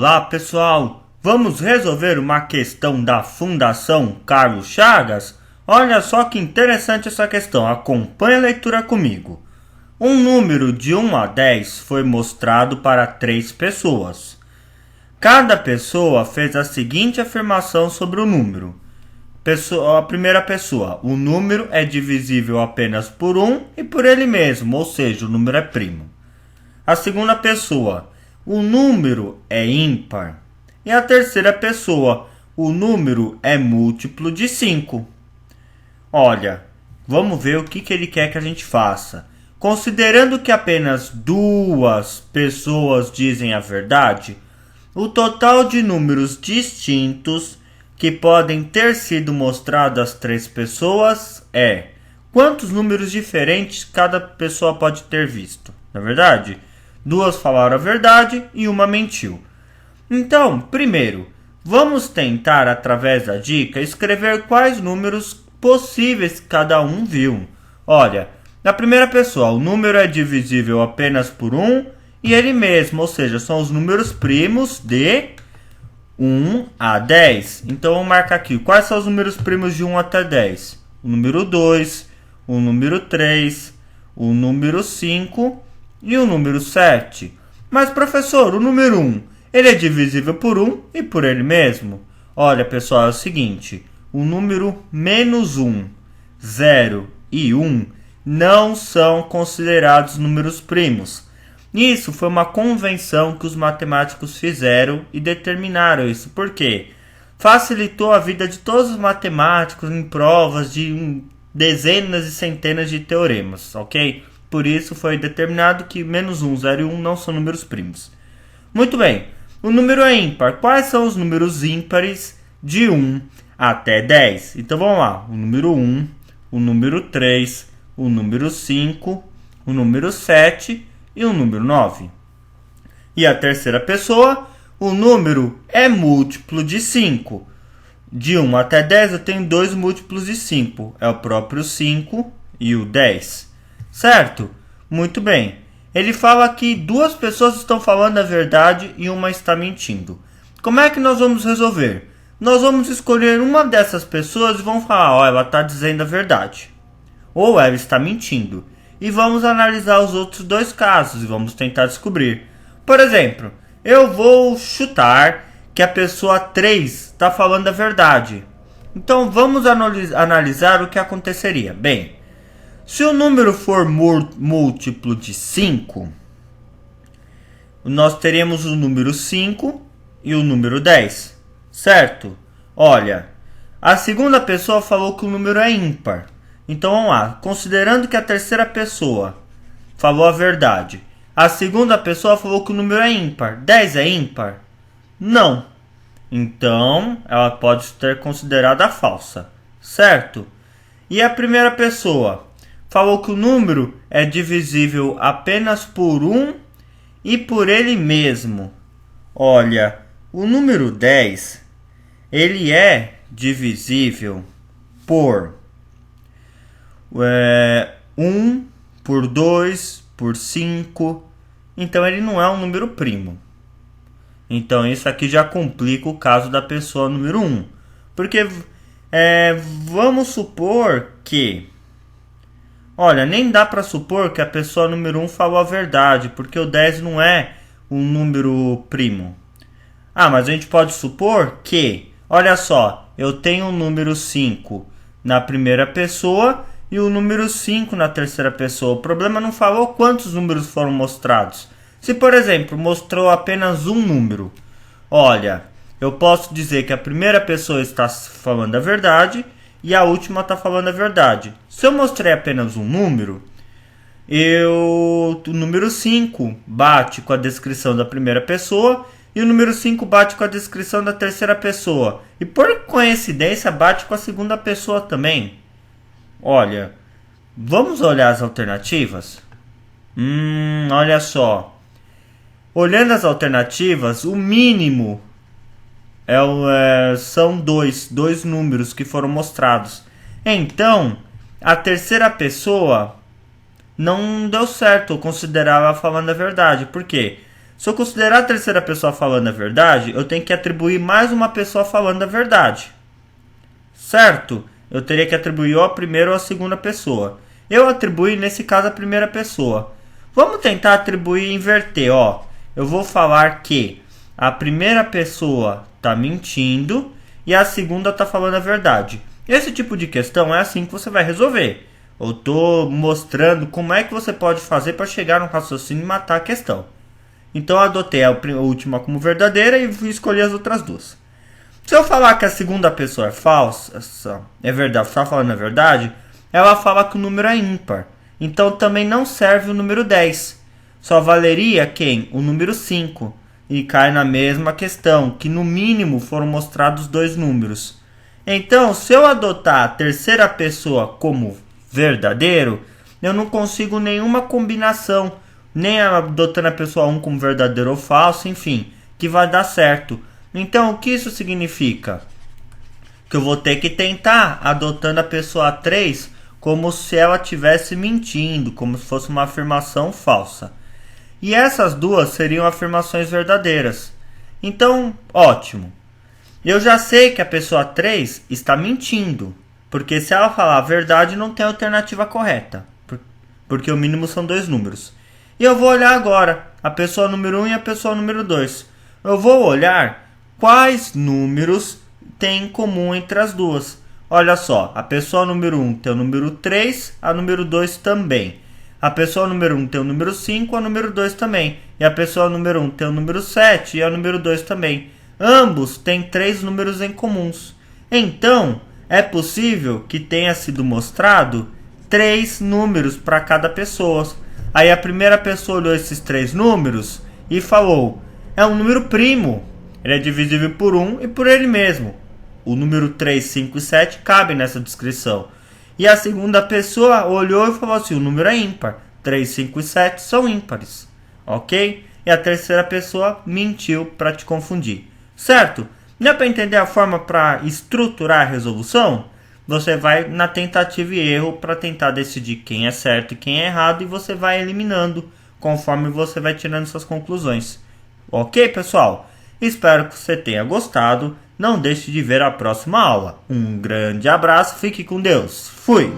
Olá pessoal, vamos resolver uma questão da Fundação Carlos Chagas? Olha só que interessante essa questão, acompanhe a leitura comigo. Um número de 1 a 10 foi mostrado para 3 pessoas. Cada pessoa fez a seguinte afirmação sobre o número. A primeira pessoa, o número é divisível apenas por 1 e por ele mesmo, ou seja, o número é primo. A segunda pessoa, o número é ímpar. E a terceira pessoa, o número é múltiplo de 5. Olha, vamos ver o que ele quer que a gente faça. Considerando que apenas 2 pessoas dizem a verdade, o total de números distintos que podem ter sido mostrados às 3 pessoas é: quantos números diferentes cada pessoa pode ter visto? Na verdade, 2 falaram a verdade e 1 mentiu. Então, primeiro, vamos tentar, através da dica, escrever quais números possíveis cada um viu. Olha, na primeira pessoa, o número é divisível apenas por 1 e ele mesmo, ou seja, são os números primos de 1 a 10. Então, vamos marcar aqui. Quais são os números primos de 1 até 10? O número 2, o número 3, o número 5 e o número 7. Mas, professor, o número 1, ele é divisível por 1 e por ele mesmo? Olha, pessoal, é o seguinte. O número menos 1, 0 e 1 não são considerados números primos. Isso foi uma convenção que os matemáticos fizeram e determinaram isso. Por quê? Facilitou a vida de todos os matemáticos em provas de dezenas e centenas de teoremas, ok? Por isso foi determinado que menos 1, 0 e 1 não são números primos. Muito bem, o número é ímpar. Quais são os números ímpares de 1 até 10? Então vamos lá, o número 1, o número 3, o número 5, o número 7 e o número 9. E a terceira pessoa, o número é múltiplo de 5. De 1 até 10 eu tenho 2 múltiplos de 5. É o próprio 5 e o 10. Certo? Muito bem. Ele fala que 2 pessoas estão falando a verdade e uma está mentindo. Como é que nós vamos resolver? Nós vamos escolher uma dessas pessoas e vamos falar, ela está dizendo a verdade. Ou ela está mentindo. E vamos analisar os outros 2 casos e vamos tentar descobrir. Por exemplo, eu vou chutar que a pessoa 3 está falando a verdade. Então vamos analisar o que aconteceria. Bem, se o número for múltiplo de 5, nós teremos o número 5 e o número 10, certo? Olha, a segunda pessoa falou que o número é ímpar. Então vamos lá, considerando que a terceira pessoa falou a verdade, a segunda pessoa falou que o número é ímpar. 10 é ímpar? Não. Então ela pode ser considerada falsa, certo? E a primeira pessoa falou que o número é divisível apenas por 1 e por ele mesmo. Olha, o número 10, ele é divisível por 1, por 2, por 5. Então ele não é um número primo. Então isso aqui já complica o caso da pessoa número 1. Porque vamos supor que... Olha, nem dá para supor que a pessoa número 1 falou a verdade, porque o 10 não é um número primo. Ah, mas a gente pode supor que, olha só, eu tenho o número 5 na primeira pessoa e o número 5 na terceira pessoa. O problema não falou quantos números foram mostrados. Se, por exemplo, mostrou apenas um número, olha, eu posso dizer que a primeira pessoa está falando a verdade e a última está falando a verdade. Se eu mostrei apenas um número, o número 5 bate com a descrição da primeira pessoa e o número 5 bate com a descrição da terceira pessoa. E por coincidência bate com a segunda pessoa também. Olha, vamos olhar as alternativas? Olha só. Olhando as alternativas, o mínimo são dois números que foram mostrados. Então, a terceira pessoa não deu certo, eu considerava falando a verdade. Por quê? Se eu considerar a terceira pessoa falando a verdade, eu tenho que atribuir mais uma pessoa falando a verdade. Certo? Eu teria que atribuir ou a primeira ou a segunda pessoa. Eu atribuí, nesse caso, a primeira pessoa. Vamos tentar atribuir e inverter, ó. Eu vou falar que a primeira pessoa está mentindo e a segunda está falando a verdade. Esse tipo de questão é assim que você vai resolver. Eu estou mostrando como é que você pode fazer para chegar no raciocínio e matar a questão. Então eu adotei a última como verdadeira e escolhi as outras duas. Se eu falar que a segunda pessoa é falsa, é verdade, está falando a verdade, ela fala que o número é ímpar. Então também não serve o número 10. Só valeria quem? O número 5. E cai na mesma questão, que no mínimo foram mostrados dois números. Então, se eu adotar a terceira pessoa como verdadeiro, eu não consigo nenhuma combinação, nem adotando a pessoa 1 como verdadeiro ou falso, enfim, que vai dar certo. Então, o que isso significa? Que eu vou ter que tentar adotando a pessoa 3 como se ela estivesse mentindo, como se fosse uma afirmação falsa. E essas duas seriam afirmações verdadeiras. Então, ótimo. Eu já sei que a pessoa 3 está mentindo, porque se ela falar a verdade não tem alternativa correta, porque o mínimo são dois números. E eu vou olhar agora a pessoa número 1 e a pessoa número 2. Eu vou olhar quais números tem em comum entre as duas. Olha só, a pessoa número 1 tem o número 3, a número 2 também. A pessoa número 1 tem o número 5, a número 2 também. E a pessoa número 1 tem o número 7 e a número 2 também. Ambos têm 3 números em comuns. Então, é possível que tenha sido mostrado 3 números para cada pessoa. Aí a primeira pessoa olhou esses 3 números e falou: é um número primo. Ele é divisível por 1 e por ele mesmo. O número 3, 5 e 7 cabem nessa descrição. E a segunda pessoa olhou e falou assim: o número é ímpar. 3, 5 e 7 são ímpares. Ok? E a terceira pessoa mentiu para te confundir. Certo? Dá para entender a forma para estruturar a resolução? Você vai na tentativa e erro para tentar decidir quem é certo e quem é errado. E você vai eliminando conforme você vai tirando suas conclusões. Ok, pessoal? Espero que você tenha gostado. Não deixe de ver a próxima aula. Um grande abraço, fique com Deus. Fui!